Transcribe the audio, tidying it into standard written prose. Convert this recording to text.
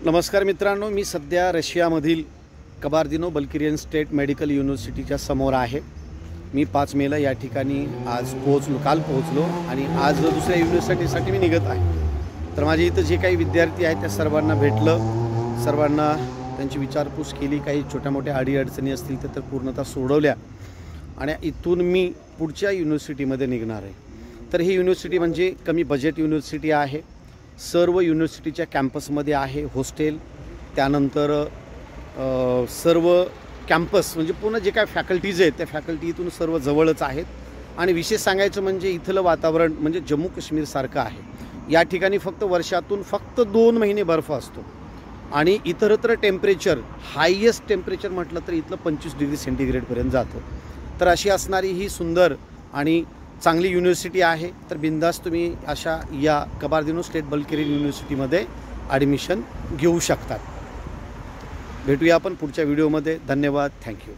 नमस्कार मित्रांनो, मी सध्या रशियामधील कबार्दिनो-बल्केरियन स्टेट मेडिकल युनिव्हर्सिटीच्या समोर आहे। मी 5 मेला या ठिकाणी आज काल पोहोचलो आणि आज दुसऱ्या युनिव्हर्सिटीसाठी मी निघत आहे। तर माझे इथं जे काही विद्यार्थी आहेत त्या सर्वांना भेटलं, सर्वांना त्यांची विचारपूस केली, काही छोट्या मोठ्या अडीअडचणी असतील तर पूर्णतः सोडवल्या आणि इथून मी पुढच्या युनिव्हर्सिटीमध्ये निघणार आहे। तर ही युनिव्हर्सिटी म्हणजे कमी बजेट युनिव्हर्सिटी आहे। सर्व युनिव्हर्सिटीच्या कॅम्पसमध्ये आहे हॉस्टेल, त्यानंतर सर्व कॅम्पस म्हणजे पूर्ण जे काय फॅकल्टीज आहेत त्या फॅकल्टी इथून सर्व जवळच आहेत। आणि विशेष सांगायचं म्हणजे इथलं वातावरण म्हणजे जम्मू काश्मीरसारखं आहे। या ठिकाणी फक्त वर्षातून 2 महिने बर्फ असतो आणि इतरत्र टेम्परेचर हायेस्ट टेम्परेचर म्हटलं तर इथलं 25 डिग्री सेंटीग्रेडपर्यंत जातो। तर अशी असणारी ही सुंदर आणि चांगली युनिव्हर्सिटी आहे। तर बिंदास तुम्ही अशा या कबार्दिनो स्टेट बल्केरियन युनिव्हर्सिटीमध्ये ॲडमिशन घेऊ शकतात। भेटूया आपण पुढच्या व्हिडिओमध्ये। धन्यवाद, थँक्यू।